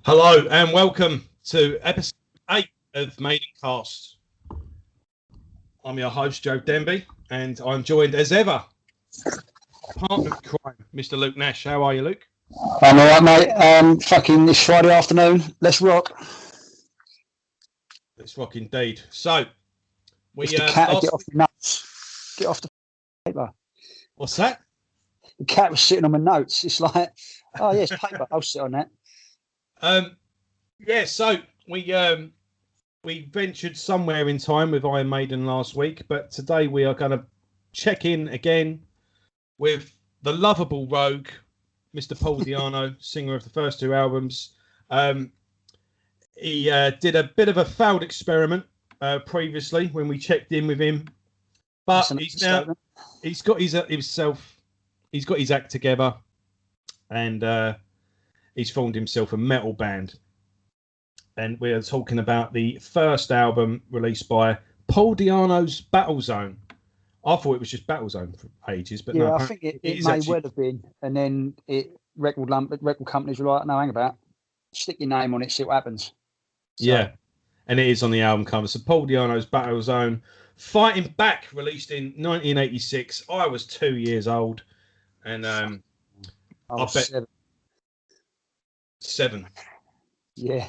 Hello and welcome to episode 8 of Maidencast. I'm your host, Joe Denby, and I'm joined as ever, partner of crime, Mr. Luke Nash. How are you, Luke? I'm all right, mate. Fucking this Friday afternoon. Let's rock. Let's rock indeed. So, we the cat get off the notes. Get off the paper. What's that? The cat was sitting on my notes. It's like, oh yes, paper. I'll sit on that. Yeah. So we ventured somewhere in time with Iron Maiden last week, but today we are going to check in again with the lovable rogue, Mr. Paul Di'Anno, singer of the first two albums. He did a bit of a failed experiment previously when we checked in with him, but he's got his act together, and he's formed himself a metal band. And we're talking about the first album released by Paul Di'Anno's Battlezone. I thought it was just Battlezone for ages, but yeah, no, I think it may actually well have been. And then record companies were like, no, hang about, stick your name on it, see what happens. So. Yeah, and it is on the album cover. So Paul Di'Anno's Battlezone, Fighting Back, released in 1986. I was 2 years old, and I bet 7. Yeah.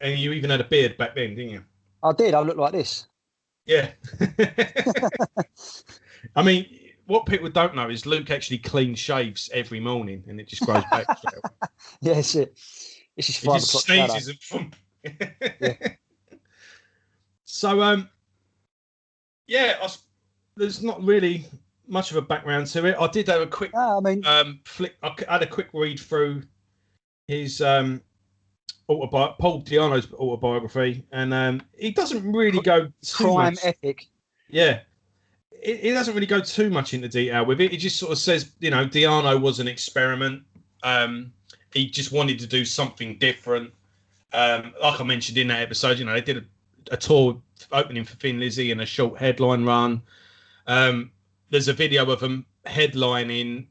And you even had a beard back then, didn't you? I did. I looked like this. Yeah. I mean, what people don't know is Luke actually clean shaves every morning, and it just grows back. Yeah, that's it. This is 5 o'clock. Sneezes and yeah. So, there's not really much of a background to it. I did have a quick flick. I had a quick read through his Paul Di'Anno's autobiography, and he doesn't really go too much. Epic. Yeah, it doesn't really go too much into detail with it. It just sort of says, you know, Di'Anno was an experiment. He just wanted to do something different. Like I mentioned in that episode, you know, they did a tour opening for Thin Lizzy and a short headline run. There's a video of them headlining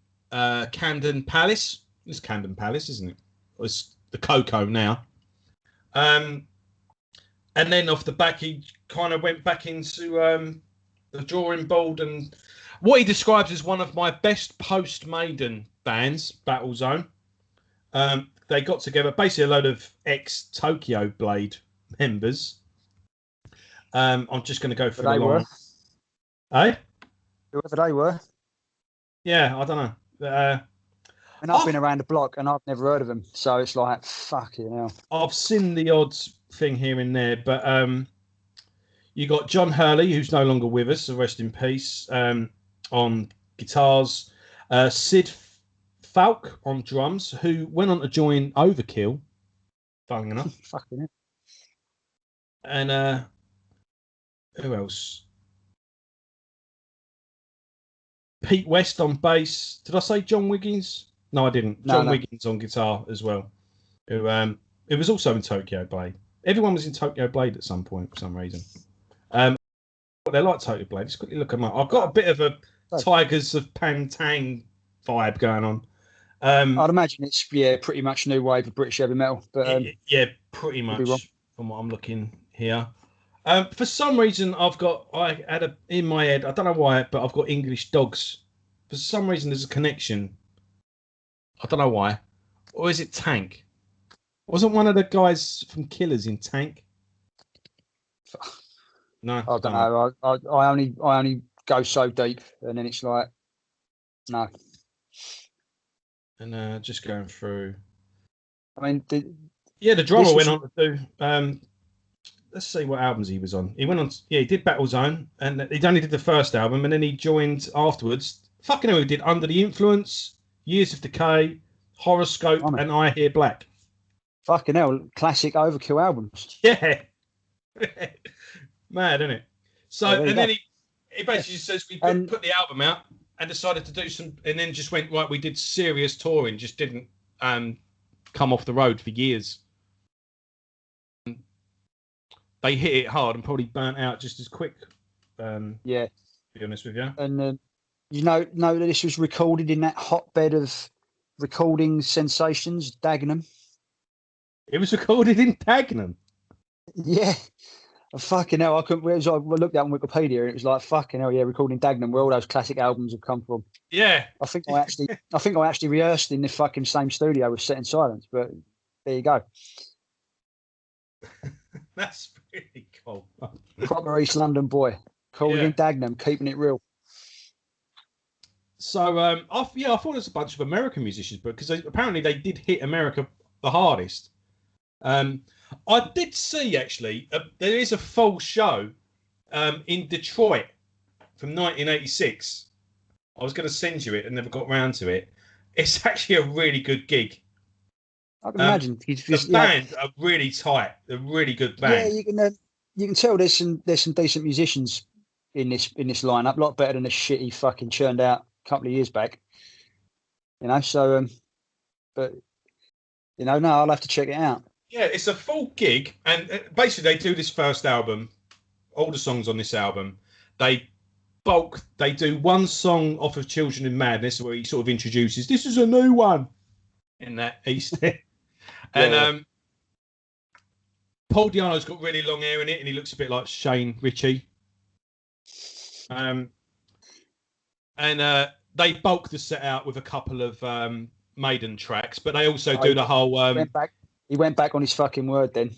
Camden Palace. It's Camden Palace, isn't it? It's the Coco now. And then off the back, he kind of went back into the drawing board and what he describes as one of my best post-Maiden bands, Battlezone. They got together, basically a load of ex-Tokyo Blade members. I'm just going to go for the line. Whoever they were. Yeah, I don't know. And I've been around the block and I've never heard of them. So it's like, fucking hell. I've seen the odd thing here and there, but you got John Hurley, who's no longer with us, so rest in peace, on guitars. Sid Falk on drums, who went on to join Overkill, funnily enough. Fucking hell. And who else? Pete West on bass. Did I say John Wiggins? No, I didn't. John Wiggins on guitar as well. Who it was also in Tokyo Blade. Everyone was in Tokyo Blade at some point for some reason. They're like Tokyo Blade. Just quickly look them up. I've got a bit of a Tigers of Pantang vibe going on. I'd imagine it's pretty much new wave of British heavy metal. But yeah, pretty much from what I'm looking here. For some reason, I had in my head, I don't know why, but I've got English Dogs. For some reason, there's a connection. I don't know why. Or is it Tank? Wasn't one of the guys from Killers in Tank? No, I don't know. I only go so deep, and then it's like, no. And just going through. I mean, the drummer went on to do. Let's see what albums he was on. He went on. He did Battlezone, and he only did the first album, and then he joined afterwards. Fucking hell, he did Under the Influence, Years of Decay, Horoscope, and I Hear Black. Fucking hell, classic Overkill albums. Yeah. Mad, isn't it? So, and then he basically just says we put the album out and decided to do some, and then just went, right, we did serious touring, just didn't come off the road for years. They hit it hard and probably burnt out just as quick. To be honest with you. And you know that this was recorded in that hotbed of recording sensations, Dagenham. It was recorded in Dagenham. Yeah. Fucking hell, I couldn't. I looked at on Wikipedia and it was like, fucking hell, yeah, recording Dagenham, where all those classic albums have come from. Yeah. I think I actually rehearsed in the fucking same studio with Set in Silence, but there you go. That's really cool. Proper East London boy, calling in Dagenham, keeping it real. So I thought there's a bunch of American musicians, but because apparently they did hit America the hardest. I did see actually there is a full show in Detroit from 1986. I was going to send you it and never got round to it. It's actually a really good gig. I can imagine. The band are really tight. They're really good band. Yeah, you can tell there's some decent musicians in this lineup. A lot better than the shit he fucking churned out a couple of years back. You know, so but you know, no, I'll have to check it out. Yeah, it's a full gig, and basically they do this first album, all the songs on this album. They do one song off of Children in Madness where he sort of introduces, this is a new one in that East end. And Paul Di'Anno's got really long hair in it, and he looks a bit like Shane Ritchie. And they bulk the set out with a couple of Maiden tracks, but they also do the whole. He went back on his fucking word then.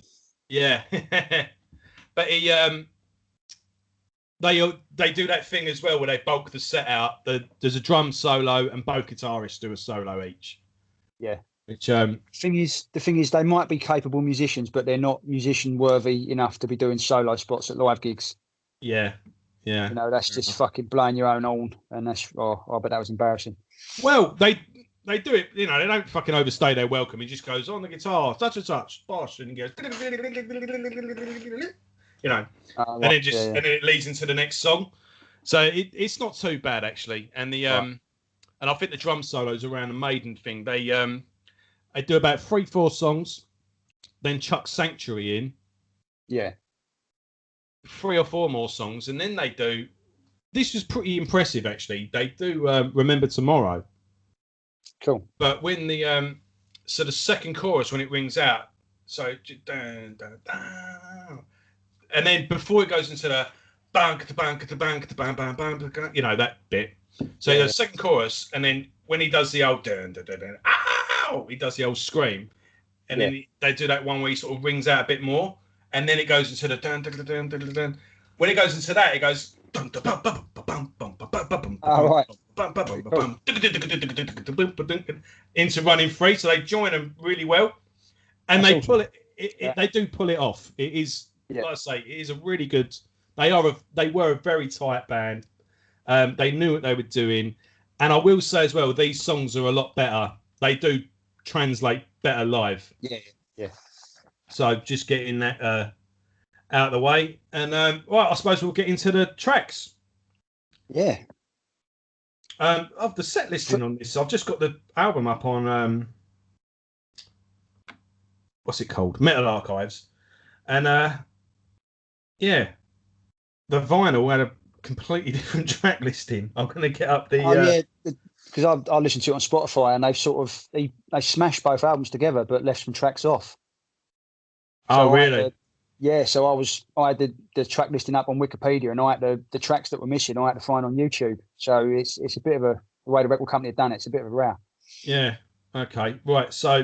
Yeah, but they do that thing as well where they bulk the set out. There's a drum solo and both guitarists do a solo each. Yeah. Which the thing is, they might be capable musicians, but they're not musician worthy enough to be doing solo spots at live gigs. Yeah. You know, that's just fucking blowing your own horn, and that's I bet that was embarrassing. Well, they do it, you know, they don't fucking overstay their welcome. He just goes on the guitar, such and such, bosh, and he goes, you know, and then and then it leads into the next song. So it's not too bad actually. And the and I think the drum solos around the Maiden thing, they do about 3-4 songs, then chuck Sanctuary in. Yeah. 3 or 4 more songs, and then they do. This was pretty impressive actually. They do Remember Tomorrow. Cool. But when the so the second chorus when it rings out, so dun, dun, dun, and then before it goes into the bang, you know that bit. So the second chorus, and then when he does the old dun, dun, dun, dun, ow, he does the old scream, and then they do that one where he sort of rings out a bit more, and then it goes into the dun, dun, dun, dun, dun, dun. When it goes into that, it goes. Into Running Free, so they join them really well, and they pull it. They do pull it off. It is, like I say, it is a really good. They were a very tight band. They knew what they were doing, and I will say as well, these songs are a lot better. They do translate better live. Yeah. So just getting that out of the way, and I suppose we'll get into the tracks. Yeah. Of the set listing on this, I've just got the album up on what's it called, Metal Archives, and the vinyl had a completely different track listing. I'm going to get up the because I listened to it on Spotify, and they've sort of they smashed both albums together, but left some tracks off. Oh, really? So I had the track listing up on Wikipedia, and I had the tracks that were missing I had to find on YouTube. So it's a bit of the way the record company had done it. It's a bit of a row. Yeah. Okay. Right. So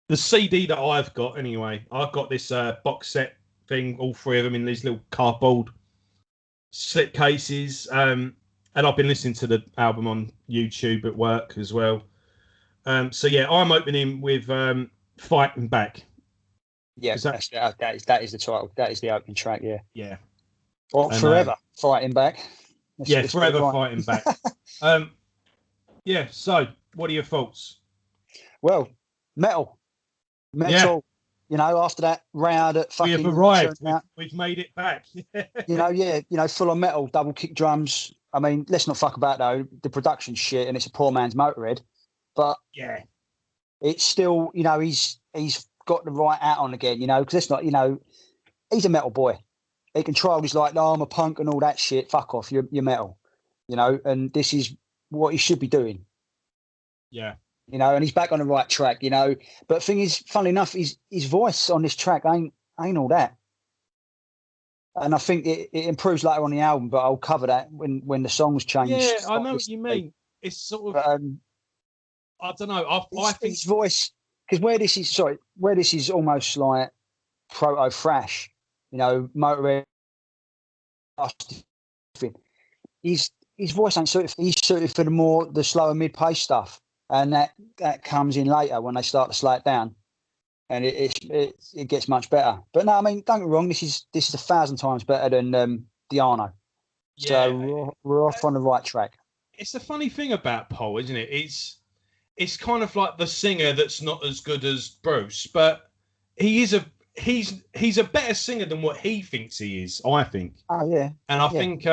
the CD that I've got, anyway, I've got this box set thing, all 3 of them in these little cardboard slip cases, and I've been listening to the album on YouTube at work as well. So yeah, I'm opening with Fighting Back. Yeah, that is the title. That is the opening track. Yeah. Yeah. Or Forever Fighting Back. Forever Fighting Back. Yeah. So, what are your thoughts? Well, metal. Yeah. You know, after that round at fucking. We have arrived. We've made it back. Full on metal, double kick drums. I mean, let's not fuck about though. The production's shit, and it's a poor man's Motorhead. But yeah, it's still, he's got the right hat on again, because it's not, he's a metal boy. He can try all his I'm a punk and all that shit. Fuck off, you're metal, and this is what he should be doing. Yeah. you know, and he's back on the right track, you know. But thing is, funnily enough, his voice on this track ain't all that. And I think it improves later on the album, but I'll cover that when the songs change. Yeah, I know what you mean. It's sort of, but, I don't know. I think his voice, because where this is almost like proto thrash, you know, Motorhead. His voice ain't suited. He's suited for the slower mid pace stuff, and that comes in later when they start to slow it down, and it gets much better. But no, I mean, don't get me wrong. This is 1,000 times better than Diano. Yeah, so we're off on the right track. It's the funny thing about Paul, isn't it? It's kind of like the singer that's not as good as Bruce, but he's a better singer than what he thinks he is, I think. Oh yeah. And I think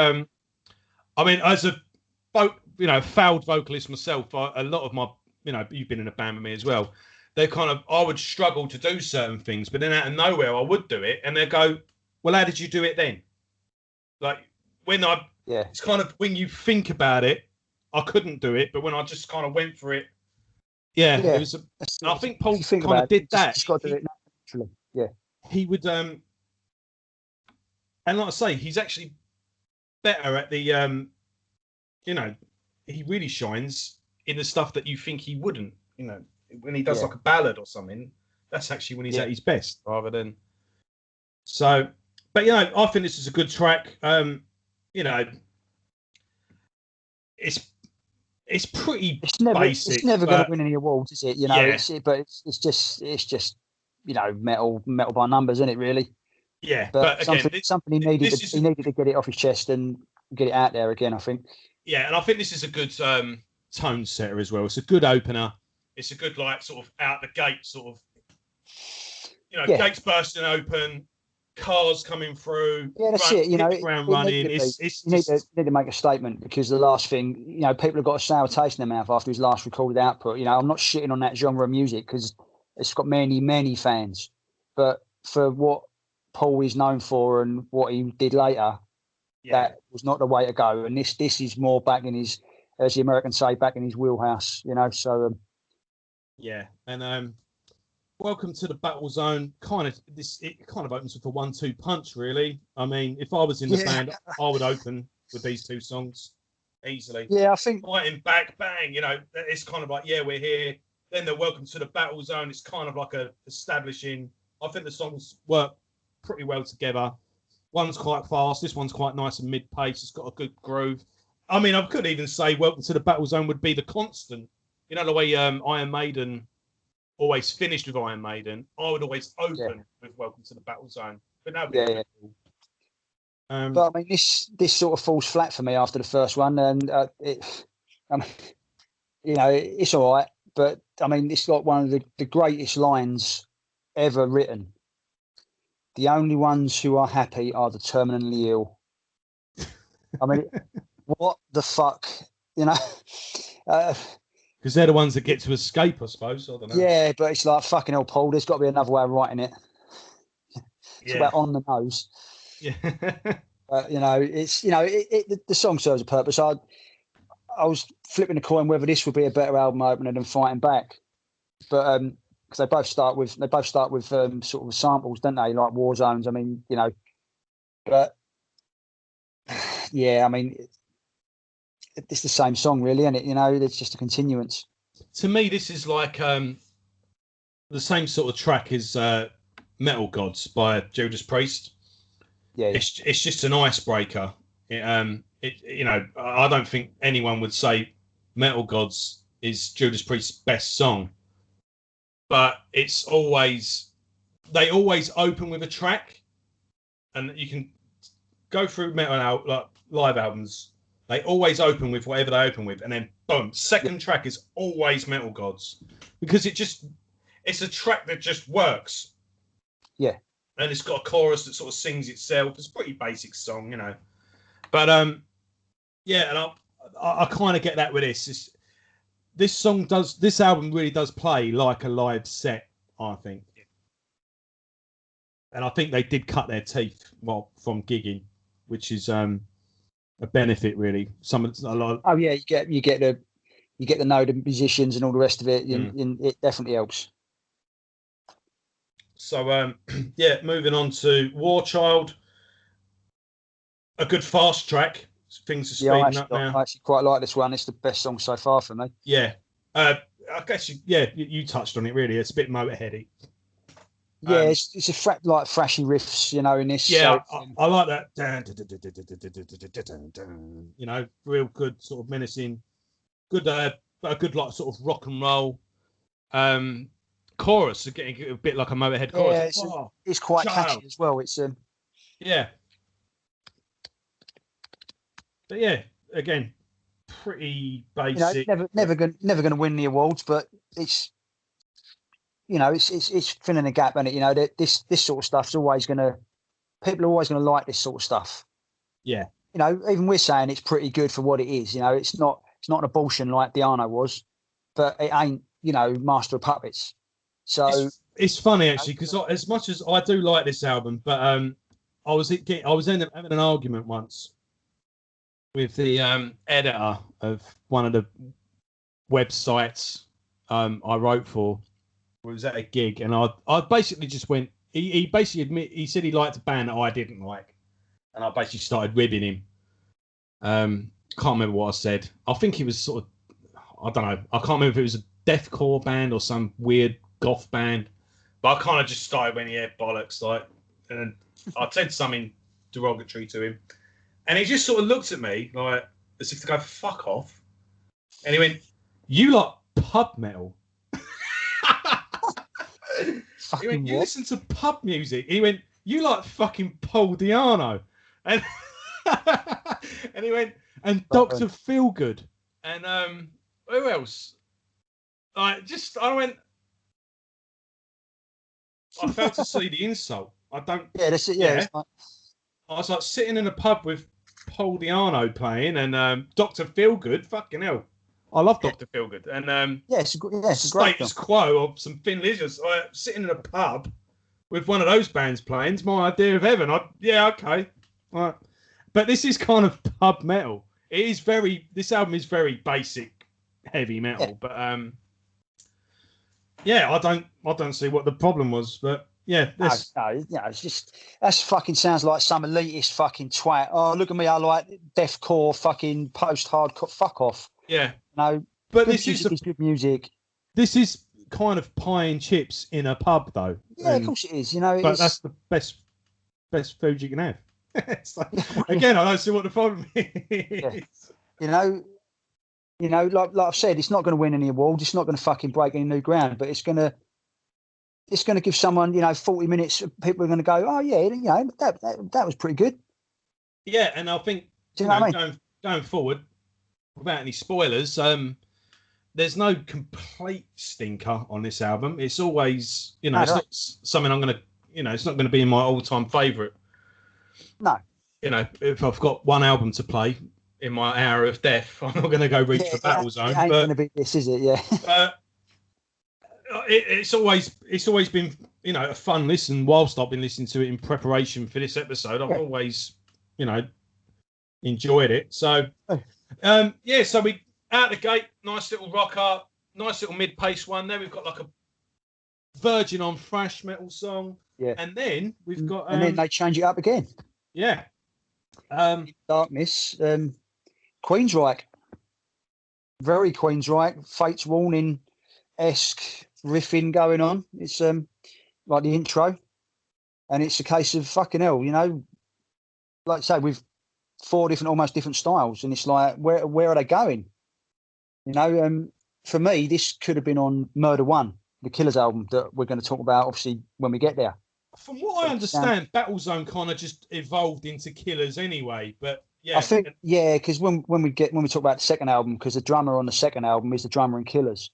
I mean, as a failed vocalist myself, a lot of my, you've been in a band with me as well. I would struggle to do certain things, but then out of nowhere I would do it, and they go, "Well, how did you do it then?" Like it's kind of when you think about it, I couldn't do it, but when I just kind of went for it, it was. I think Paul kind of did that. He's got to do it naturally. Yeah, he would. And like I say, he's actually better at the. He really shines in the stuff that you think he wouldn't. When he does like a ballad or something, that's actually when he's at his best, rather than. So, but I think this is a good track. It's pretty basic. It's never going to win any awards, is it? But it's just metal by numbers, isn't it? Really. Yeah, but something he needed to get it off his chest and get it out there again, I think. Yeah, and I think this is a good tone setter as well. It's a good opener. It's a good sort of out the gate sort of gates bursting open, cars coming through. Yeah, that's it. Ground running. You need to make a statement, because the last thing, people have got a sour taste in their mouth after his last recorded output. I'm not shitting on that genre of music because it's got many fans, but for what Paul is known for and what he did later, that was not the way to go. And this is more back in his, as the Americans say, back in his wheelhouse. So and welcome to the Battlezone. It kind of opens with a 1-2 punch, really. I mean, if I was in the band, I would open with these two songs easily. Yeah, I think fighting back, bang. It's kind of like, we're here. Then the welcome to the Battlezone. It's kind of like establishing. I think the songs work pretty well together. One's quite fast. This one's quite nice and mid-pace. It's got a good groove. I mean, I could even say welcome to the Battlezone would be the constant. The way Iron Maiden always finished with Iron Maiden, I would always open with welcome to the Battlezone. But now, cool. But I mean, this sort of falls flat for me after the first one, and it's all right. But I mean, it's got one of the greatest lines ever written. The only ones who are happy are the terminally ill. I mean, what the fuck, Because they're the ones that get to escape, I suppose. I don't know. Yeah, but it's like, fucking hell, Paul, there's got to be another way of writing it. It's about on the nose. Yeah. It's, the song serves a purpose. I was flipping a coin whether this would be a better album opener than Fighting Back. But, because they both start with sort of samples, don't they? Like War Zones. I mean, but I mean, it's the same song, really, isn't it? It's just a continuance. To me, this is like the same sort of track as Metal Gods by Judas Priest. Yeah, it's just an icebreaker. I don't think anyone would say Metal Gods is Judas Priest's best song, but they always open with a track, and you can go through live albums. They always open with whatever they open with, and then boom, second track is always Metal Gods, because it's a track that just works. Yeah. And it's got a chorus that sort of sings itself. It's a pretty basic song, But and I kind of get that with this. This album really does play like a live set, I think. And I think they did cut their teeth from gigging, which is a benefit, really. A lot. Oh yeah, you get you get to know the musicians and all the rest of it, and it definitely helps. So, moving on to War Child. A good fast track. Things are speeding up now. I actually quite like this one. It's the best song so far for me. Yeah. I guess, you touched on it, really. It's a bit Motorheady. Yeah, it's a thrashy riffs, in this. Yeah, so, I like that. Real good sort of menacing. Good, a good like sort of rock and roll chorus, getting a bit like a Motorhead chorus. Yeah, it's quite catchy as well. It's yeah. But yeah, again, pretty basic. Never going to win the awards, but it's it's filling a gap, and this sort of stuff's always people are always going to like this sort of stuff. Yeah. Even we're saying it's pretty good for what it is. It's not an abortion like Di'Anno was, but it ain't Master of Puppets. So it's funny actually, because as much as I do like this album, but I was having an argument once with the editor of one of the websites I wrote for. I was at a gig, and I basically just went. He basically he said he liked a band that I didn't like, and I basically started ribbing him. Can't remember what I said. I think it was sort of, I don't know. I can't remember if it was a deathcore band or some weird goth band, but I kind of just started when bollocks, and I said something derogatory to him, and he just sort of looked at me like as if to go fuck off, and he went, "You like pub metal?" He went, "You listen to pub music?" He went, "You like fucking Paul Di'Anno?" And and he went, "And Dr. Feelgood." And who else? I went. I failed to see the insult. I don't. Yeah, that's it. Yeah. I was like sitting in a pub with Paul Di'Anno playing and Dr. Feelgood. Fucking hell. I love Dr. Feelgood, and it's a great status quo of some Thin Lizards. Sitting in a pub with one of those bands playing is my idea of heaven. Okay, right. But this is kind of pub metal. This album is very basic, heavy metal. Yeah. But I don't see what the problem was. But yeah, it's just that fucking sounds like some elitist fucking twat. Oh, look at me, I like deathcore, fucking post-hardcore. Fuck off. Yeah. No, but this is good music. This is kind of pie and chips in a pub, though. Yeah, of course it is. But that's the best food you can have. It's like, again, I don't see what the problem is. Yeah. Like I've said, it's not going to win any awards. It's not going to fucking break any new ground. But it's going to give someone 40 minutes. People are going to go, oh yeah, that was pretty good. Yeah, and I think going forward, without any spoilers, there's no complete stinker on this album. It's always, it's not something I'm going to, it's not going to be my all-time favourite. No. If I've got one album to play in my hour of death, I'm not going to go reach for Battlezone. It ain't going to be this, is it? Yeah. It's always been, a fun listen whilst I've been listening to it in preparation for this episode. I've always, enjoyed it. So, so we out the gate, nice little rocker, nice little mid-pace one. Then we've got like a Virgin on thrash metal song. Yeah. And then we've got... and then they change it up again. Yeah. Darkness. Queensryche. Very Queensryche. Fate's Warning-esque riffing going on. It's like the intro. And it's a case of fucking hell, like I say, with 4 almost different styles. And it's like, where are they going? For me, this could have been on Murder One, the Killers album that we're going to talk about, obviously, when we get there. From what I understand, Battlezone kind of just evolved into Killers anyway. But yeah, I think because when we talk about the second album, because the drummer on the second album is the drummer in Killers,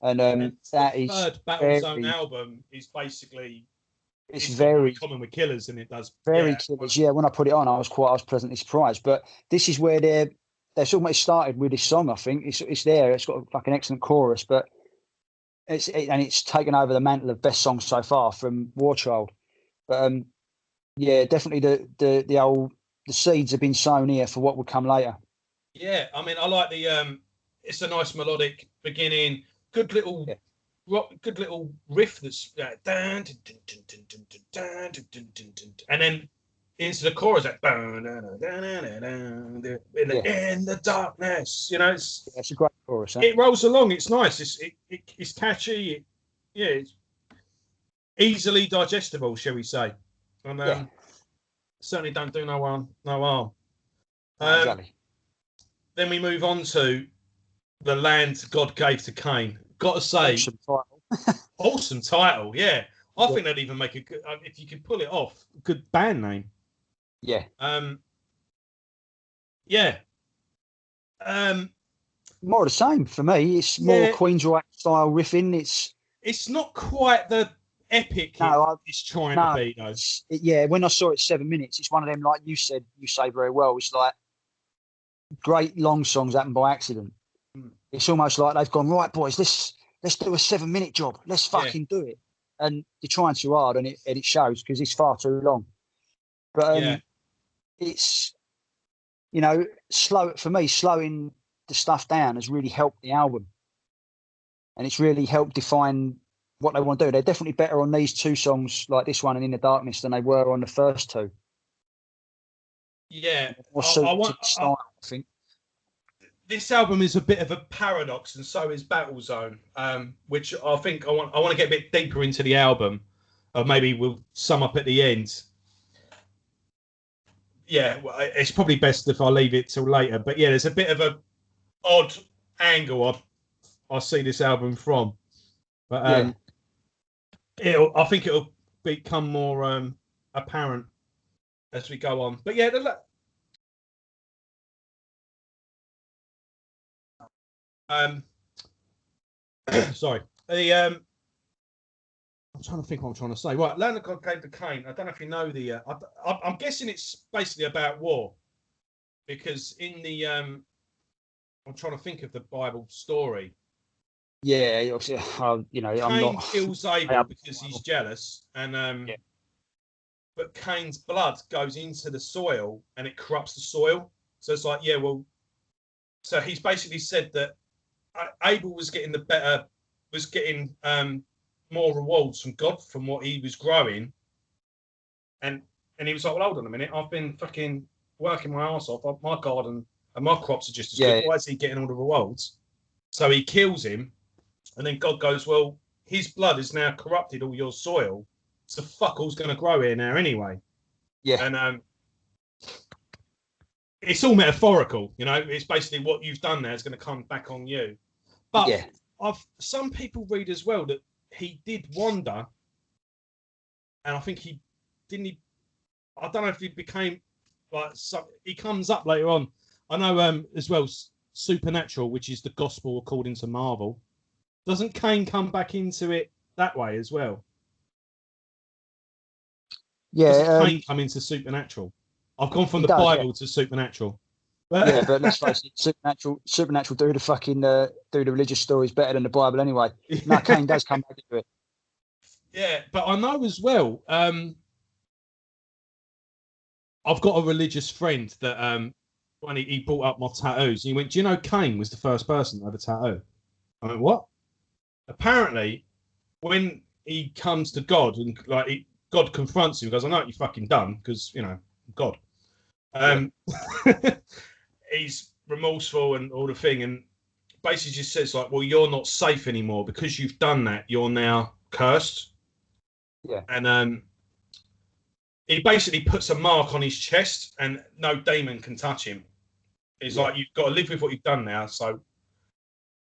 and that is third Battlezone album is basically it's very common with Killers, and it does very Killers. Yeah, when I put it on, I was pleasantly surprised. But this is where they're almost started with this song. I think it's there. It's got like an excellent chorus, but. It's taken over the mantle of best songs so far from War Child, but definitely the seeds have been sown here for what would come later. Yeah, I mean, I like the it's a nice melodic beginning. Good little rock, good little riff that's and then into the chorus in the darkness. You know, it's a great chorus. It rolls along. It's nice. It's catchy. It's easily digestible, shall we say? And certainly don't do no harm. Exactly. Then we move on to The Land God Gave to Cain. Got to say, awesome title. Awesome title. Yeah, I think that'd even make a good, if you could pull it off, good band name. Yeah. Yeah. More the same for me. It's more Queensryche style riffing. It's not quite the epic it's trying to be, though. When I saw it 7 minutes, it's one of them, like you say very well. It's like great long songs happen by accident. It's almost like they've gone, right, boys, let's do a 7 minute job. Let's fucking do it. And you're trying too hard, and it shows because it's far too long. But it's, you know, slowing the stuff down has really helped the album, and it's really helped define what they want to do. They're definitely better on these two songs, like this one and In the Darkness, than they were on the first two. Yeah, I think this album is a bit of a paradox, and so is Battlezone, which I think I want to get a bit deeper into the album. Maybe we'll sum up at the end. Yeah, well, it's probably best if I leave it till later. But yeah, there's a bit of a odd angle I see this album from. But I think it'll become more apparent as we go on. But yeah, sorry. I'm trying to think what I'm trying to say. Right, Land of God Gave to Cain. I don't know if you know the. I'm guessing it's basically about war, because in the I'm trying to think of the Bible story. Yeah, obviously, you know, Cain kills Abel because he's jealous, and but Cain's blood goes into the soil and it corrupts the soil. So it's like, so he's basically said that Abel was getting more rewards from God from what he was growing, and he was like, well, hold on a minute, I've been fucking working my ass off. My garden and my crops are just as good. Why is he getting all the rewards? So he kills him, and then God goes, well, his blood has now corrupted all your soil, so fuck all's going to grow here now anyway. Yeah, and it's all metaphorical, you know. It's basically what you've done there is going to come back on you. But some people read as well that he did wander, and I think I don't know if he became like he comes up later on. I know as well, Supernatural, which is the gospel according to Marvel. Doesn't Cain come back into it that way as well? Yeah, doesn't Cain come into Supernatural? I've gone from the Bible to Supernatural. Yeah, but let's face it, Supernatural do the fucking do the religious stories better than the Bible anyway. No, Cain does come back into it. Yeah, but I know as well. I've got a religious friend that when he brought up my tattoos, he went, "Do you know Cain was the first person to have a tattoo?" I went, "What?" Apparently, when he comes to God and God confronts him, he goes, "I know what you fucking done," because you know God. He's remorseful and all the thing, and basically just says like, well, you're not safe anymore because you've done that. You're now cursed. Yeah. And he basically puts a mark on his chest, and no demon can touch him. It's like, you've got to live with what you've done now. So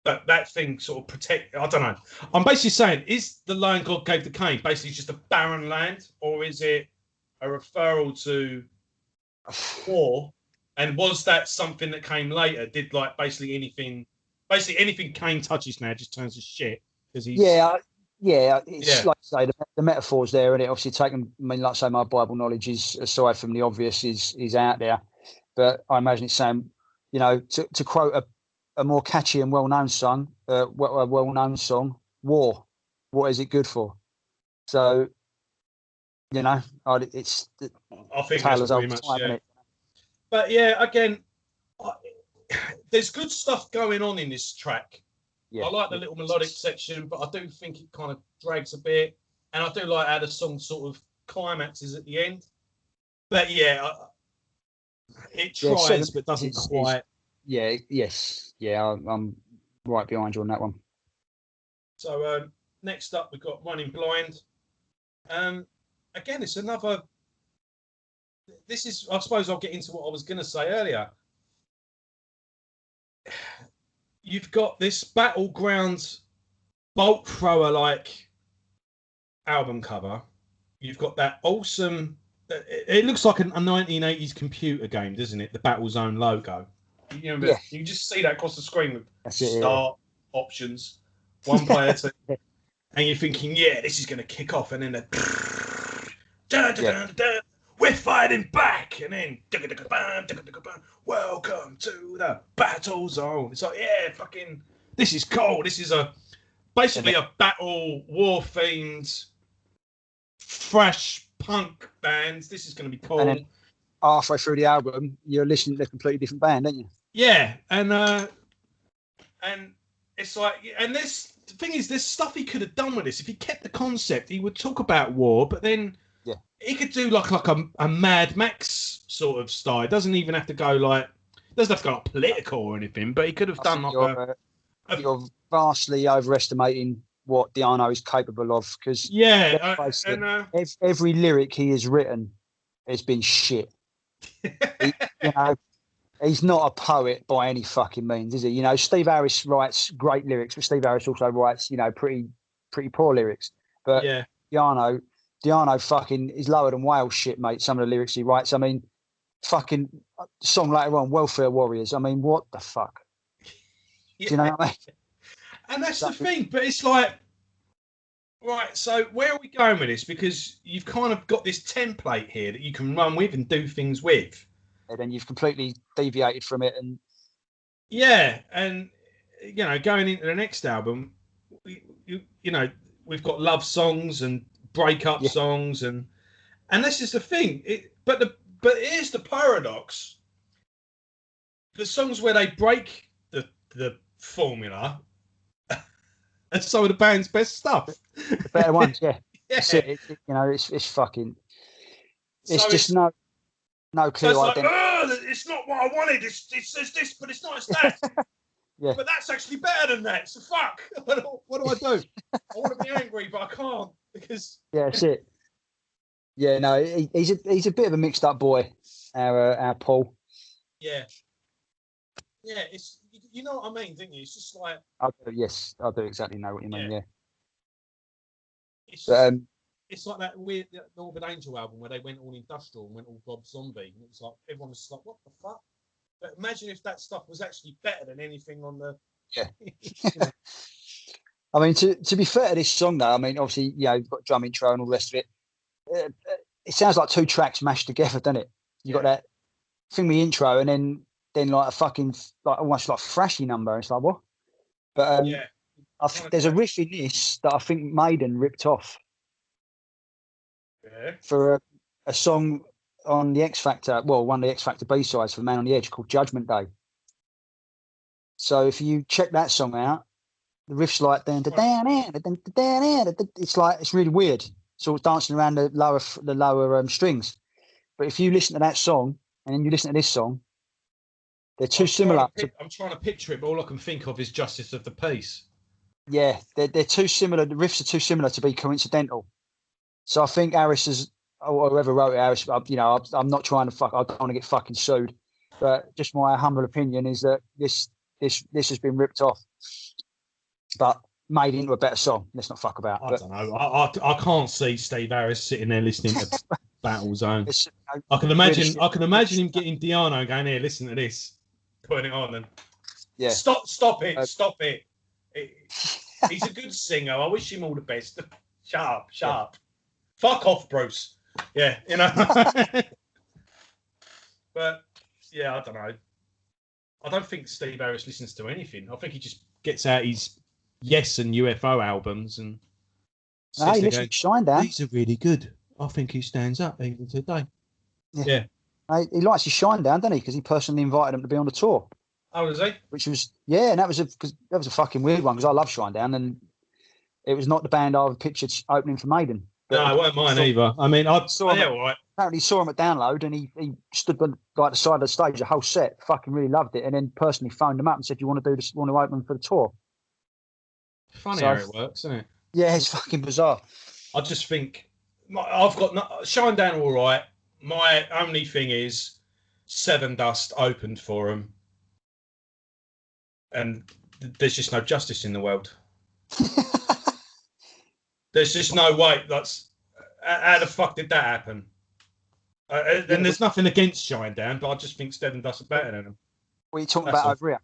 that thing sort of protect. I don't know. I'm basically saying, is the land God gave to Cain basically just a barren land, or is it a referral to war? And was that something that came later? Did basically anything Cain touches now just turns to shit because he's it's like I say, the metaphors there, and it obviously taken. I mean, like I say, my Bible knowledge is, aside from the obvious, is out there, but I imagine it's saying, you know, to quote a more catchy and well-known song, war. What is it good for? So, you know, I think that's pretty much it. But yeah, again, there's good stuff going on in this track. Yeah. I like the little melodic section, but I do think it kind of drags a bit. And I do like how the song sort of climaxes at the end. But yeah, it tries, but doesn't quite. I'm right behind you on that one. So next up, we've got Running Blind. Again, it's another. This is, I suppose, I'll get into what I was going to say earlier. You've got this Battlegrounds bolt thrower like album cover. You've got that awesome. It looks like a 1980s computer game, doesn't it? The Battlezone logo. You know, you just see that across the screen with start options, one player, two, and you're thinking, yeah, this is going to kick off, and then we're fighting back, and then welcome to the Battlezone. It's like, yeah, fucking, this is cool. This is basically a battle war themed thrash punk band. This is going to be cool. And then halfway through the album, you're listening to a completely different band, aren't you? Yeah, and it's like, and this the thing is, there's stuff he could have done with this. If he kept the concept, he would talk about war, but then he could do like a Mad Max sort of style. It doesn't even have to go like, doesn't have to go like political or anything, but he could have done like you're vastly overestimating what Di'Anno is capable of, because every lyric he has written has been shit. He's not a poet by any fucking means, is he? You know, Steve Harris writes great lyrics, but Steve Harris also writes, pretty poor lyrics. But Di'Anno fucking is lower than whale shit, mate. Some of the lyrics he writes. I mean, fucking song later on, Welfare Warriors. I mean, what the fuck? Do you know what I mean? And that's the thing. But it's like, right, so where are we going with this? Because you've kind of got this template here that you can run with and do things with. And then you've completely deviated from it. And going into the next album, we've got love songs and breakup songs, and this is the thing. But here's the paradox: the songs where they break the formula are some of the band's best stuff. The better ones, yeah. It's fucking. It's so just no clear identity. It's not what I wanted. It says this, but it's not as that. Yeah. But that's actually better than that. So fuck. What do I do? I want to be angry, but I can't because. Yeah, that's it. Yeah, no, he's a bit of a mixed up boy, our Paul. Yeah. Yeah, it's, you know what I mean, don't you? It's just like. I do exactly know what you mean. Yeah. It's like that weird Morbid Angel album where they went all industrial and went all Rob Zombie, and it was like everyone was like, "What the fuck?" But imagine if that stuff was actually better than anything on the. Yeah. I mean, to be fair to this song, though, I mean, obviously, you've got drum intro and all the rest of it. It sounds like two tracks mashed together, doesn't it? You got that thing with the intro, and then like a fucking like almost like thrashy number. It's like what? But there's a riff in this that I think Maiden ripped off. Yeah. For a song on the X Factor, one of the X Factor B-sides for Man on the Edge called Judgment Day. So if you check that song out, the riff's like it's really weird. So it's dancing around the lower strings. But if you listen to that song and then you listen to this song, they're too similar. I'm trying to picture it, but all I can think of is Justice of the Peace. Yeah, they're too similar. The riffs are too similar to be coincidental. So I think Harris or whoever wrote it, Harris, I'm not trying to I don't want to get fucking sued, but just my humble opinion is that this has been ripped off, but made into a better song. Let's not fuck about. I don't know. I can't see Steve Harris sitting there listening to Battlezone. I can imagine him getting Di'Anno and going, here, listen to this, putting it on, and stop it. He's a good singer. I wish him all the best. Shut up. Fuck off, Bruce. Yeah, But yeah, I don't know. I don't think Steve Harris listens to anything. I think he just gets out his Yes and UFO albums and. No, he listens to Shinedown. These are really good. I think he stands up even today. Yeah. He likes his Shinedown, doesn't he? Because he personally invited him to be on the tour. Oh, is he? which was and that was a fucking weird one because I love Shinedown, and it was not the band I would pictured opening for Maiden. No, it weren't mine either. I mean, saw him. All right. Apparently, saw him at Download, and he stood by like the side of the stage the whole set. Fucking really loved it, and then personally phoned him up and said, "You want to do this? Want to open for the tour?" Funny how it works, isn't it? Yeah, it's fucking bizarre. I just think I've got Shinedown all right. My only thing is Seven Dust opened for him, and there's just no justice in the world. There's just no way. That's how the fuck did that happen? And there's nothing against Shinedown, but I just think Seven Dust are better than them. What are you talking about over here?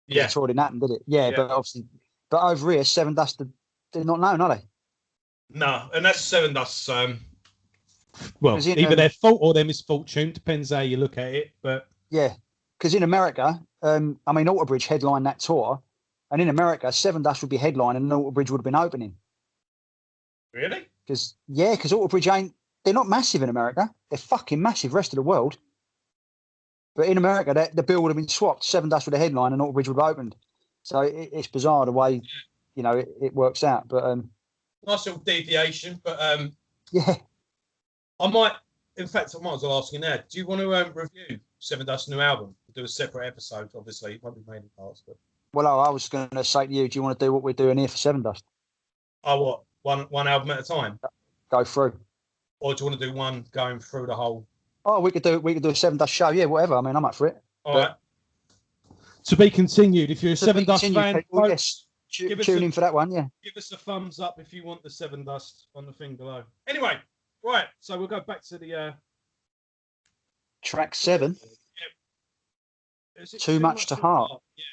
Yeah, it didn't happen, did it? Yeah, but obviously, over here, Seven Dust they're not known, are they? No, and that's Seven Dust's. Well, either their fault or their misfortune, depends how you look at it. But yeah, because in America, I mean, Alter Bridge headlined that tour, and in America, Seven Dust would be headlining, and Alter Bridge would have been opening. Really? Because Alter Bridge they're not massive in America. They're fucking massive rest of the world. But in America, the bill would have been swapped. Seven Dust with a headline, and Alter Bridge would have opened. So it's bizarre the way, it works out. But nice little deviation. But yeah, I might as well ask you now. Do you want to review Seven Dust's new album? We'll do a separate episode, obviously. It won't be made in parts, but. Well, I was going to say to you, do you want to do what we're doing here for Seven Dust? Oh, what? One album at a time? Go through. Or do you want to do one going through the whole? Oh, we could do a Seven Dust show. Yeah, whatever. I mean, I'm up for it. All right. To be continued. If you're a Seven Dust fan, people, yes, tune in for that one. Yeah. Give us a thumbs up if you want the Seven Dust on the thing below. Anyway, right. So we'll go back to the track 7. Yeah. Too much to heart. Yeah.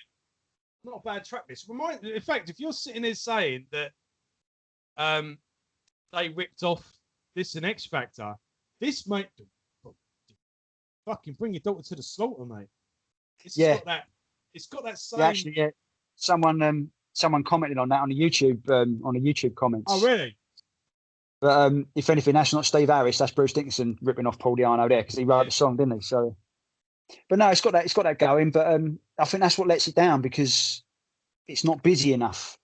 Not a bad track. This in fact, if you're sitting there saying that they ripped off this and X Factor, this might fucking bring your daughter to the slaughter, mate. It's got that same. Yeah, actually, yeah. Someone commented on that on the YouTube comments. Oh, really? But if anything, that's not Steve Harris. That's Bruce Dickinson ripping off Paul Di'Anno there because he wrote the song, didn't he? So, but no, it's got that going. But I think that's what lets it down because it's not busy enough.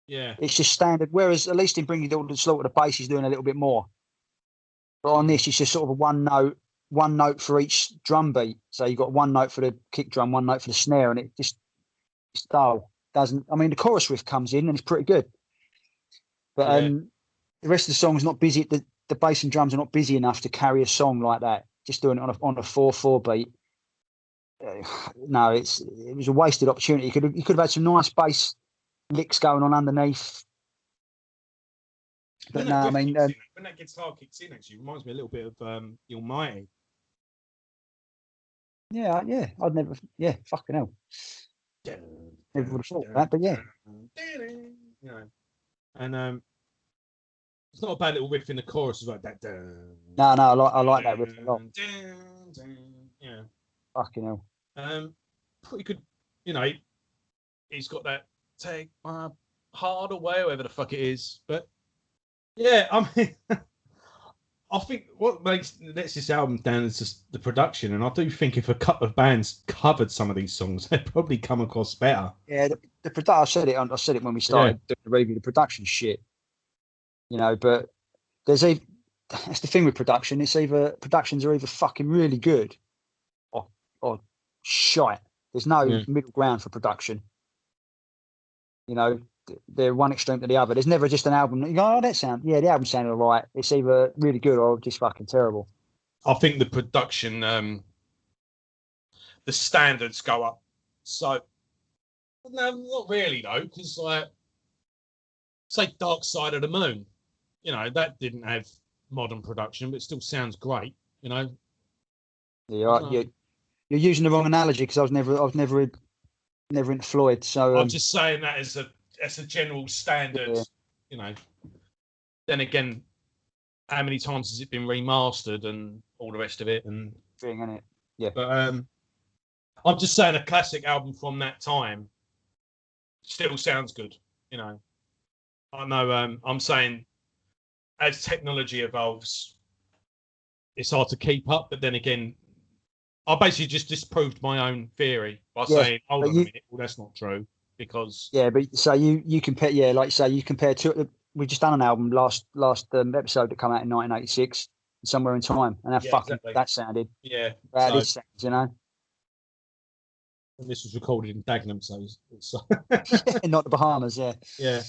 Yeah, it's just standard. Whereas at least in Bring Your Daughter to the Slaughter, the bass is doing a little bit more. But on this, it's just sort of a one note for each drum beat. So you've got one note for the kick drum, one note for the snare, and it's dull. Doesn't. I mean, the chorus riff comes in and it's pretty good. But the rest of the song is not busy. The bass and drums are not busy enough to carry a song like that. Just doing it on a 4/4 beat. No, it was a wasted opportunity. You could have had some nice bass licks going on underneath. But no, I mean, when that guitar kicks in, actually, it reminds me a little bit of The Almighty. Yeah, I'd never, fucking hell. Never would have thought that, but yeah. And it's not a bad little riff in the chorus as well. That. No, I like that riff a lot. Yeah. Fucking hell. Pretty good. He's got that take my heart away, whatever the fuck it is. But yeah, I mean, I think what lets this album down is just the production. And I do think if a couple of bands covered some of these songs, they'd probably come across better. Yeah, the production. I said it when we started doing the review. The production shit. But that's the thing with production. It's productions are either fucking really good or shite. There's no middle ground for production. They're one extreme to the other. There's never just an album that you go, the album sounded all right. It's either really good or just fucking terrible. I think the production, the standards go up. So, no, not really though, because say Dark Side of the Moon, that didn't have modern production, but it still sounds great. Yeah, you're using the wrong analogy because I was never into Floyd. So I'm just saying that as a general standard. Yeah. Then again, how many times has it been remastered and all the rest of it? And thing, isn't it? Yeah. But I'm just saying a classic album from that time still sounds good. I know. I'm saying as technology evolves, it's hard to keep up. But then again, Yeah. I basically just disproved my own theory by Yeah, saying, hold but on a minute, well, that's not true because yeah, but so you compare, yeah, like you say, you compare to we just done an album last episode that came out in 1986, Somewhere in Time, and how yeah, fucking exactly. that sounded. Yeah. How So this sounds, you know. and this was recorded in Dagenham, so Not the Bahamas, yeah. yeah.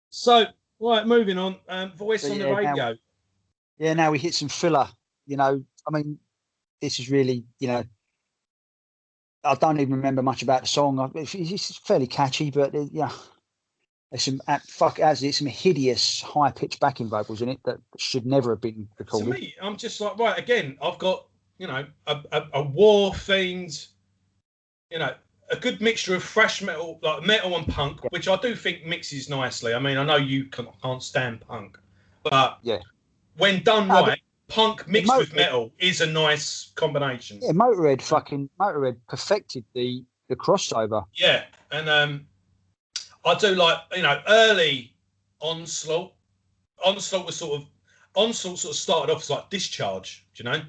So right, moving on. Voice So on the yeah, radio. now we hit some filler. You know, I mean, this is really, you know, I don't even remember much about the song. It's fairly catchy, but yeah, there's some some hideous high pitched backing vocals in it that should never have been To recorded. me, I'm just like, right, again, I've got, you know, a war themed, you know, a good mixture of thrash metal, like metal and punk, Yeah, which I do think mixes nicely. I mean, I know you can't stand punk, but yeah. when done No, but right, punk yeah, mixed with metal is a nice combination. Motorhead perfected the crossover. Yeah, and I do like, you know, early Onslaught. Onslaught sort of started off as like Discharge, do you know,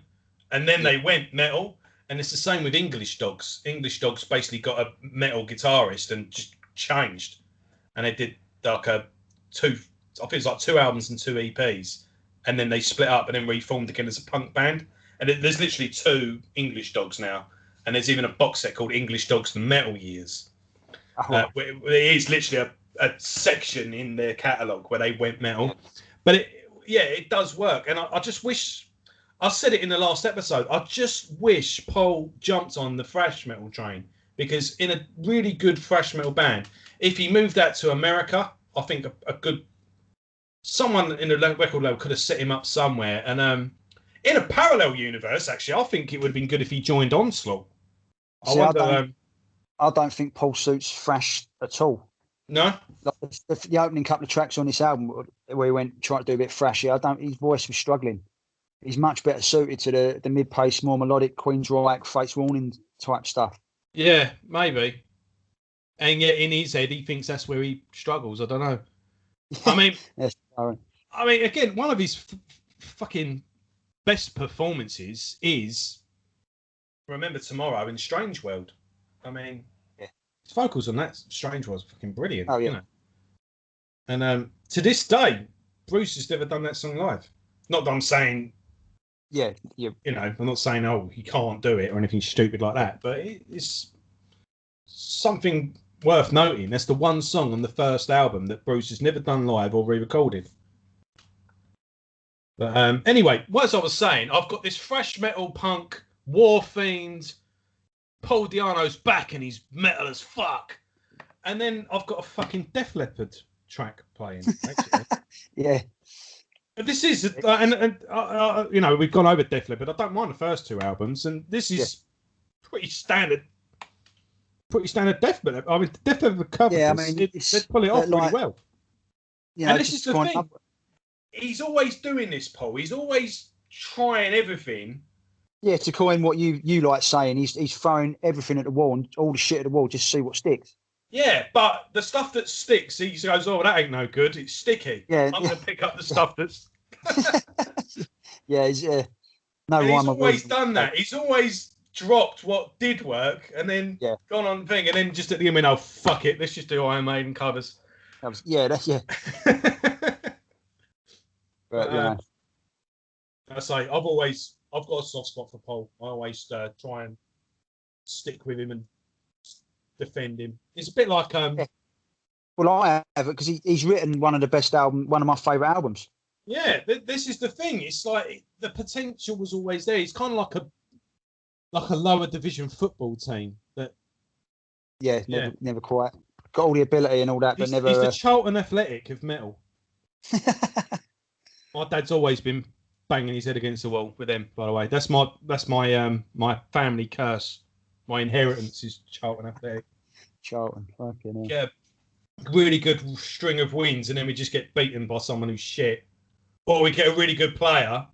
and then Yeah. they went metal, and it's the same with English Dogs. English Dogs basically got a metal guitarist and just changed, and they did like I think it's like 2 albums and 2 EPs, and then they split up and then reformed again as a punk band. And there's literally 2 English Dogs now, and there's even a box set called English Dogs: The Metal Years. Oh, Where it is literally a section in their catalogue where they went metal. yeah. But it does work. And I just wish, I said it in the last episode, I just wish Paul jumped on the thrash metal train, because in a really good thrash metal band, if he moved that to America, I think a good, someone in the record label could have set him up somewhere. And in a parallel universe, actually, I think it would have been good if he joined Onslaught. See, I don't think Paul suits thrash at all. No? Like the opening couple of tracks on this album where he went trying to do a bit thrashy, his voice was struggling. He's much better suited to the mid-pace, more melodic Queensryche, Fates Warning type stuff. Yeah, maybe. And yet in his head, he thinks that's where he struggles. I don't know. I mean, yes, again, one of his fucking best performances is Remember Tomorrow in Strange World. I mean, yeah. his vocals on that Strange World's fucking brilliant. Oh, yeah. You know? And to this day, Bruce has never done that song live. Not that I'm saying, yeah. You know, I'm not saying, oh, he can't do it or anything stupid like that, but it's something worth noting. That's the one song on the first album that Bruce has never done live or re-recorded. But anyway, as I was saying, I've got this thrash metal punk war fiend. Paul Di'Anno's back and he's metal as fuck. And then I've got a fucking Def Leppard track playing. Actually. Yeah. But this is, you know, we've gone over Def Leppard. I don't mind the first 2 albums, and this is pretty standard Def Leppard. I mean, Def Leppard cover Yeah, I this, mean, they pull it off really well. You know, and this is the thing. He's always doing this, Paul. He's always trying everything. Yeah, to coin what you like saying, he's throwing everything at the wall and all the shit at the wall just to see what sticks. Yeah, but the stuff that sticks, he goes, "Oh, that ain't no good. It's sticky. Yeah, I'm going to pick up the stuff that's." Yeah, no. And he's always done that. He's always dropped what did work and then gone on thing, and then just at the end, oh fuck it, let's just do Iron Maiden covers. But yeah, I say I've got a soft spot for Paul. I always try and stick with him and defend him. It's a bit like Well, I have it because he's written one of my favourite albums. Yeah, this is the thing. It's like the potential was always there. He's kind of like a lower division football team that. Yeah, never quite got all the ability and all that, but never. He's the Charlton Athletic of metal. My dad's always been banging his head against the wall with them. By the way, that's my my family curse. My inheritance is Charlton Athletic. Charlton, fucking hell. Yeah, really good string of wins, and then we just get beaten by someone who's shit, or we get a really good player,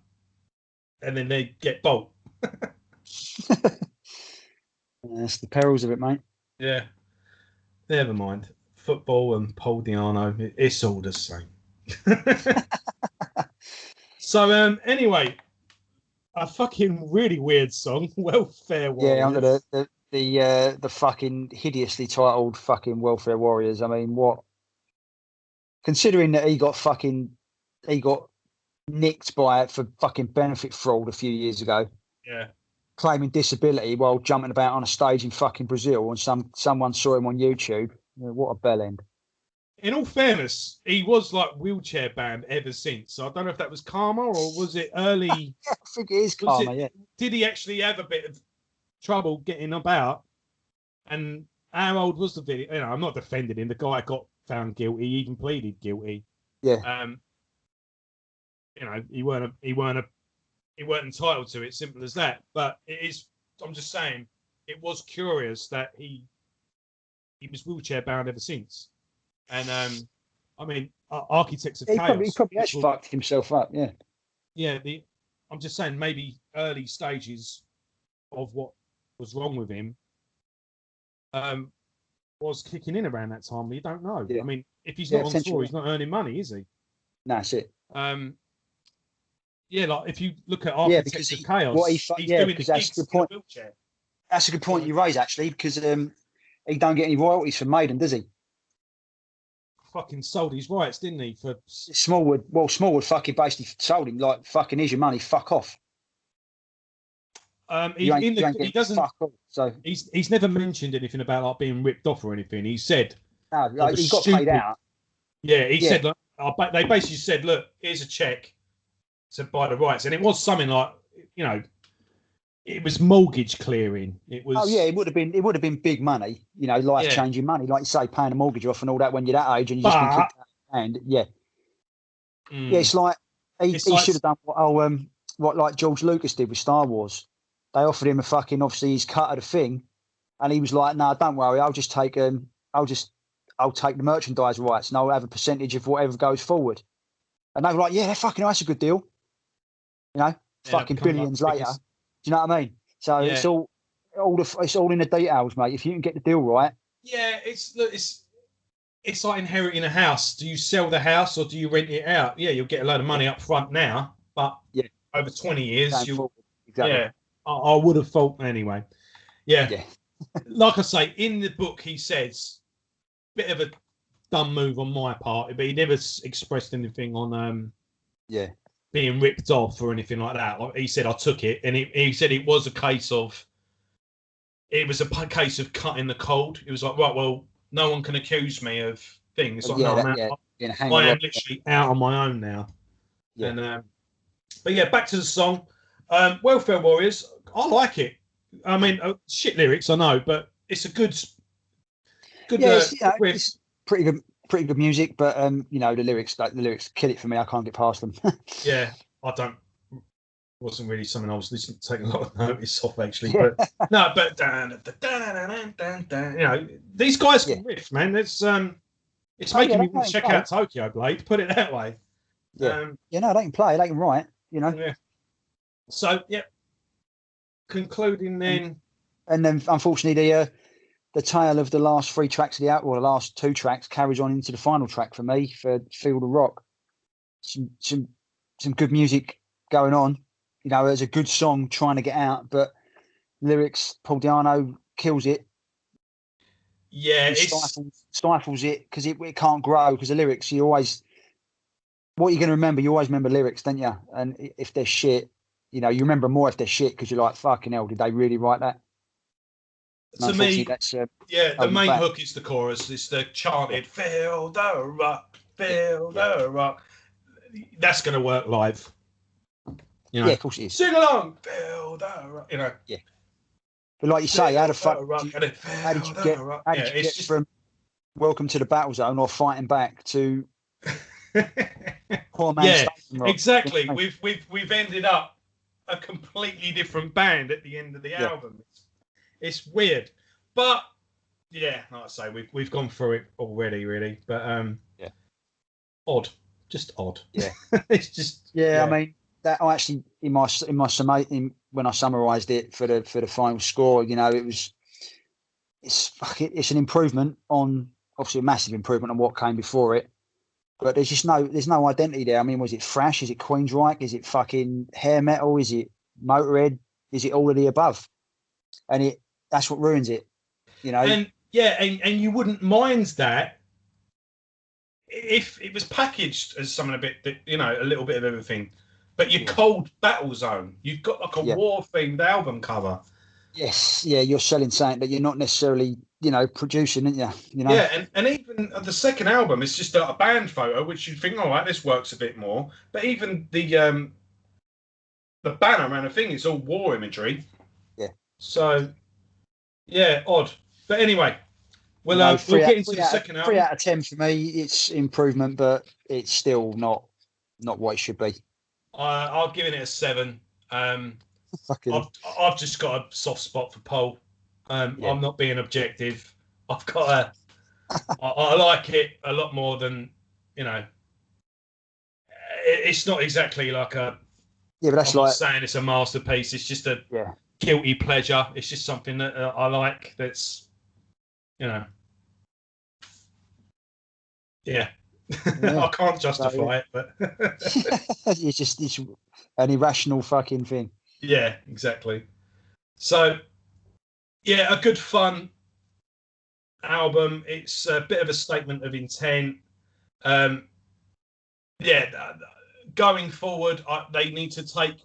and then they get bolt. That's the perils of it, mate. Yeah, never mind. Football and Paul Di'Anno, it's all the same. So anyway, a fucking really weird song, Welfare Warriors. Yeah, under the fucking hideously titled fucking Welfare Warriors. I mean, what? Considering that he got nicked by it for fucking benefit fraud a few years ago. Yeah. Claiming disability while jumping about on a stage in fucking Brazil, and someone saw him on YouTube. What a bell end. In all fairness, he was like wheelchair bound ever since. So I don't know if that was karma or was it early. I think it is karma, yeah. Did he actually have a bit of trouble getting about? And how old was the video? You know, I'm not defending him. The guy got found guilty. He even pleaded guilty. Yeah. You know, he weren't entitled to it. Simple as that. But it is. I'm just saying, it was curious that he was wheelchair bound ever since. And I mean, Architects of Chaos. He probably has fucked himself up. Yeah. Yeah. I'm just saying, maybe early stages of what was wrong with him was kicking in around that time. You don't know. Yeah. I mean, if he's not on tour, he's not earning money, is he? No, that's it. Yeah, like if you look at Architects of Chaos, he's doing because that's a good point. That's a good point you raise, actually, because he don't get any royalties from Maiden, does he? Fucking sold his rights, didn't he? For Smallwood fucking basically sold him like, fucking, here's your money, fuck off. He doesn't. Fuck off, so he's never mentioned anything about like being ripped off or anything. He said no, like, he got paid out. Yeah, he said like, they basically said, look, here's a check to buy the rights, and it was something like, you know, it was mortgage clearing. It was. Oh yeah, it would have been big money, you know, life changing money, like you say, paying a mortgage off and all that when you're that age and you just been kicked out of hand. Yeah, yeah, it's like he should have done what like George Lucas did with Star Wars. They offered him a fucking, obviously his cut of the thing, and he was like, "No, don't worry, I'll take the merchandise rights and I'll have a percentage of whatever goes forward." And they were like, "Yeah, fucking, that's a good deal." You know, fucking billions later. Do you know what I mean? So it's all in the details, mate. If you can get the deal right. Yeah, it's like inheriting a house. Do you sell the house or do you rent it out? Yeah, you'll get a load of money up front now, but over 20 years, you'll. Exactly. Yeah, I would have thought anyway. Yeah. Like I say, in the book, he says, bit of a dumb move on my part, but he never expressed anything on being ripped off or anything like that. Like he said, I took it, and he said it was a case of cutting the cold. It was like, right, well, no one can accuse me of things. Like, I am literally out on my own now. Yeah. And but yeah, back to the song. Welfare Warriors, I like it. I mean, shit lyrics, I know, but it's a good. It's pretty good music, but you know, the lyrics kill it for me. I can't get past them. Yeah, wasn't really something I was taking a lot of notice of actually, but no, but you know, these guys can riff, man. It's making me want to check out Tokyo Blade. Put it that way. Yeah, no, they can play, they can write. You know. Yeah. So concluding then, and then unfortunately the tale of the last three tracks of the album, or the last two tracks, carries on into the final track for me, for Field of Rock. Some good music going on. You know, there's a good song trying to get out, lyrics, Paul Di'Anno kills it. Yeah, stifles it because it can't grow, because the lyrics, what you're going to remember, you always remember lyrics, don't you? And if they're shit, you know, you remember more if they're shit, because you're like, fucking hell, did they really write that? To me, that's the main hook is the chorus. It's the chanted "Feel the rock, feel the rock." That's going to work live. You know? Yeah, of course it is. Sing along, feel the rock. You know. Yeah. But like you say, how did you get from Welcome to the Battlezone or Fighting Back to Poor Man's Rock? Exactly. We've ended up a completely different band at the end of the album. It's weird, but like I say, we've gone through it already, really. But odd, just odd. Yeah, it's just. I mean, that I actually in my when I summarised it for the final score, you know, it's an improvement on, obviously a massive improvement on what came before it. But there's no identity there. I mean, was it thrash? Is it Queensryche? Is it fucking hair metal? Is it Motorhead? Is it all of the above? And that's what ruins it, you know. And yeah, and you wouldn't mind that if it was packaged as something a bit, you know, a little bit of everything. But your cold Battlezone, you've got like a war-themed album cover. Yes, yeah, you're selling something that you're not necessarily, you know, producing, aren't you? You know. Yeah, and even the second album, it's just a band photo, which you think, all right, this works a bit more. But even the banner and the thing, it's all war imagery. Yeah. So, yeah, odd. But anyway, we'll get into the second album. 3 out of 10 for me. It's improvement, but it's still not what it should be. I'll give it a 7. I've just got a soft spot for Pole. I'm not being objective. I've got I like it a lot more than, you know. It's not exactly like a. Yeah, but that's I'm like not saying it's a masterpiece. It's just a guilty pleasure. It's just something that I like. That's, you know. Yeah. I can't justify it, but it's an irrational fucking thing. Yeah, exactly. So, yeah, a good fun album. It's a bit of a statement of intent. Going forward, they need to take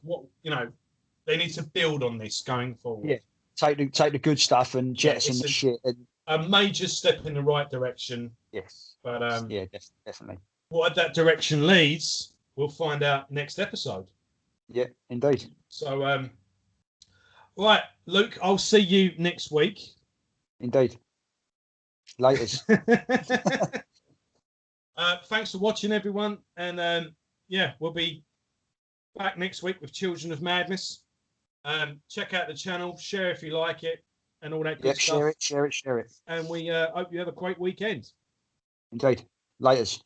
they need to build on this going forward. Yeah, take the good stuff and jettison the shit. A major step in the right direction. Yes, but definitely. What that direction leads, we'll find out next episode. Yeah, indeed. So, right, Luke, I'll see you next week. Indeed. Laters. Thanks for watching, everyone. And we'll be back next week with Children of Madness. Check out the channel, share if you like it, and all that good stuff. Share it. And we hope you have a great weekend. Indeed. Laters.